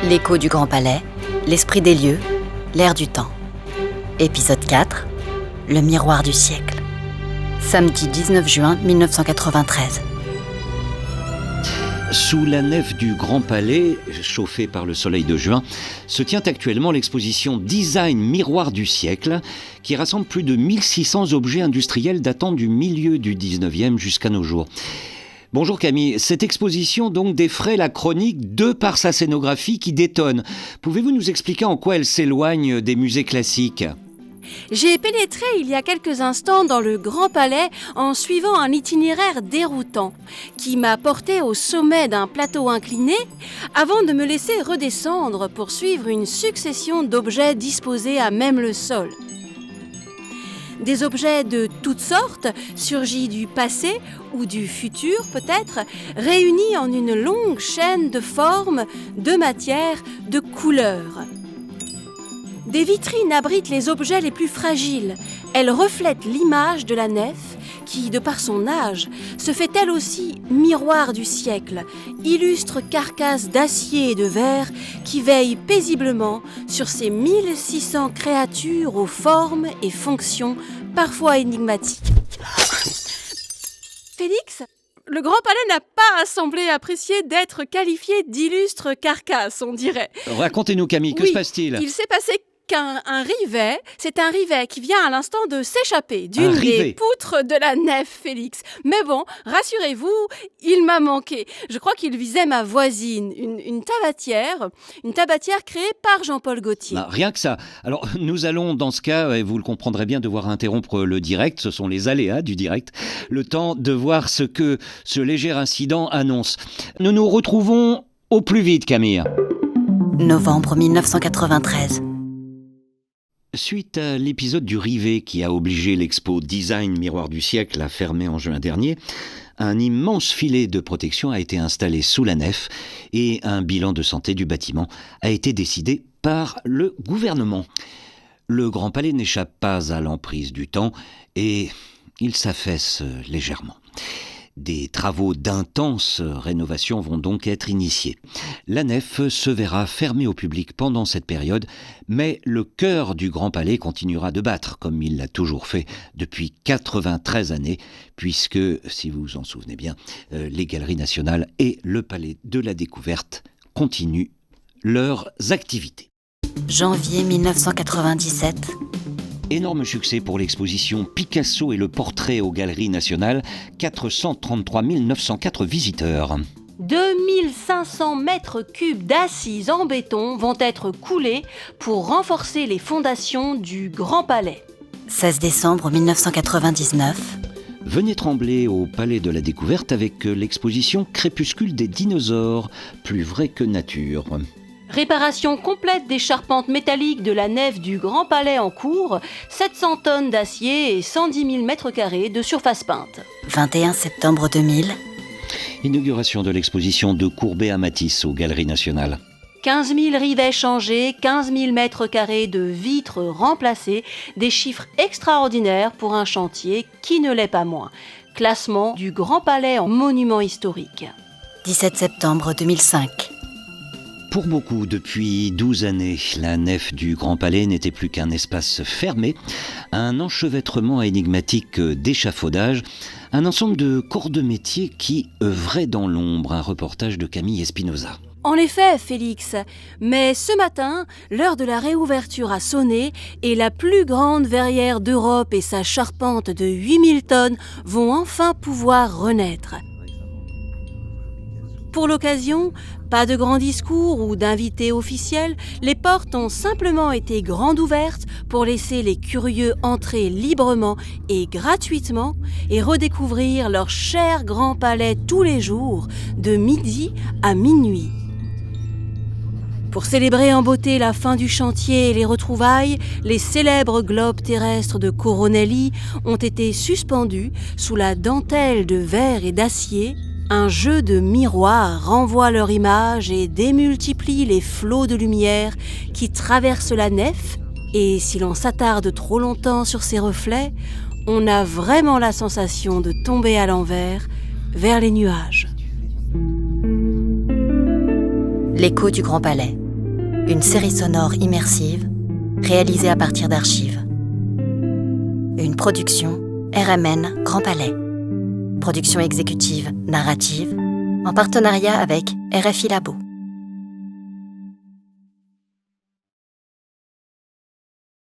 L'écho du Grand Palais, l'esprit des lieux, l'air du temps. Épisode 4, le miroir du siècle. Samedi 19 juin 1993. Sous la nef du Grand Palais, chauffée par le soleil de juin, se tient actuellement l'exposition Design Miroir du siècle, qui rassemble plus de 1600 objets industriels datant du milieu du 19e jusqu'à nos jours. Bonjour Camille, cette exposition donc défraie la chronique de par sa scénographie qui détonne. Pouvez-vous nous expliquer en quoi elle s'éloigne des musées classiques ? J'ai pénétré il y a quelques instants dans le Grand Palais en suivant un itinéraire déroutant qui m'a porté au sommet d'un plateau incliné avant de me laisser redescendre pour suivre une succession d'objets disposés à même le sol. Des objets de toutes sortes, surgis du passé ou du futur peut-être, réunis en une longue chaîne de formes, de matières, de couleurs. Des vitrines abritent les objets les plus fragiles. Elles reflètent l'image de la nef qui, de par son âge, se fait elle aussi miroir du siècle, illustre carcasse d'acier et de verre qui veille paisiblement sur ces 1600 créatures aux formes et fonctions parfois énigmatiques. Félix, le Grand Palais n'a pas semblé apprécier d'être qualifié d'illustre carcasse, on dirait. Racontez-nous Camille, que se passe-t-il ? Il s'est passé qu'un rivet, c'est un rivet qui vient à l'instant de s'échapper d'une des poutres de la nef, Félix. Mais bon, rassurez-vous, il m'a manqué. Je crois qu'il visait ma voisine, une tabatière créée par Jean-Paul Gaultier. Rien que ça. Alors, nous allons, dans ce cas, et vous le comprendrez bien, devoir interrompre le direct. Ce sont les aléas du direct. Le temps de voir ce que ce léger incident annonce. Nous nous retrouvons au plus vite, Camille. Novembre 1993. Suite à l'épisode du rivet qui a obligé l'expo Design Miroir du siècle à fermer en juin dernier, un immense filet de protection a été installé sous la nef et un bilan de santé du bâtiment a été décidé par le gouvernement. Le Grand Palais n'échappe pas à l'emprise du temps et il s'affaisse légèrement. Des travaux d'intense rénovation vont donc être initiés. La nef se verra fermée au public pendant cette période, mais le cœur du Grand Palais continuera de battre, comme il l'a toujours fait depuis 93 années, puisque, si vous vous en souvenez bien, les Galeries nationales et le Palais de la Découverte continuent leurs activités. Janvier 1997. Énorme succès pour l'exposition Picasso et le portrait aux Galeries nationales, 433 904 visiteurs. 2500 mètres cubes d'assises en béton vont être coulés pour renforcer les fondations du Grand Palais. 16 décembre 1999. Venez trembler au Palais de la Découverte avec l'exposition Crépuscule des dinosaures, plus vrai que nature. Réparation complète des charpentes métalliques de la nef du Grand Palais en cours, 700 tonnes d'acier et 110 000 mètres carrés de surface peinte. 21 septembre 2000. Inauguration de l'exposition de Courbet à Matisse aux Galeries nationales. 15 000 rivets changés, 15 000 mètres carrés de vitres remplacées, des chiffres extraordinaires pour un chantier qui ne l'est pas moins. Classement du Grand Palais en monument historique. 17 septembre 2005. Pour beaucoup, depuis 12 années, la nef du Grand Palais n'était plus qu'un espace fermé, un enchevêtrement énigmatique d'échafaudage, un ensemble de corps de métier qui œuvraient dans l'ombre, un reportage de Camille Espinosa. En effet, Félix, mais ce matin, l'heure de la réouverture a sonné et la plus grande verrière d'Europe et sa charpente de 8000 tonnes vont enfin pouvoir renaître. Pour l'occasion, pas de grands discours ou d'invités officiels, les portes ont simplement été grandes ouvertes pour laisser les curieux entrer librement et gratuitement et redécouvrir leur cher Grand Palais tous les jours, de midi à minuit. Pour célébrer en beauté la fin du chantier et les retrouvailles, les célèbres globes terrestres de Coronelli ont été suspendus sous la dentelle de verre et d'acier. Un jeu de miroirs renvoie leur image et démultiplie les flots de lumière qui traversent la nef. Et si l'on s'attarde trop longtemps sur ces reflets, on a vraiment la sensation de tomber à l'envers vers les nuages. L'écho du Grand Palais. une série sonore immersive réalisée à partir d'archives. Une production RMN Grand Palais. Production exécutive narrative en partenariat avec RFI Labo.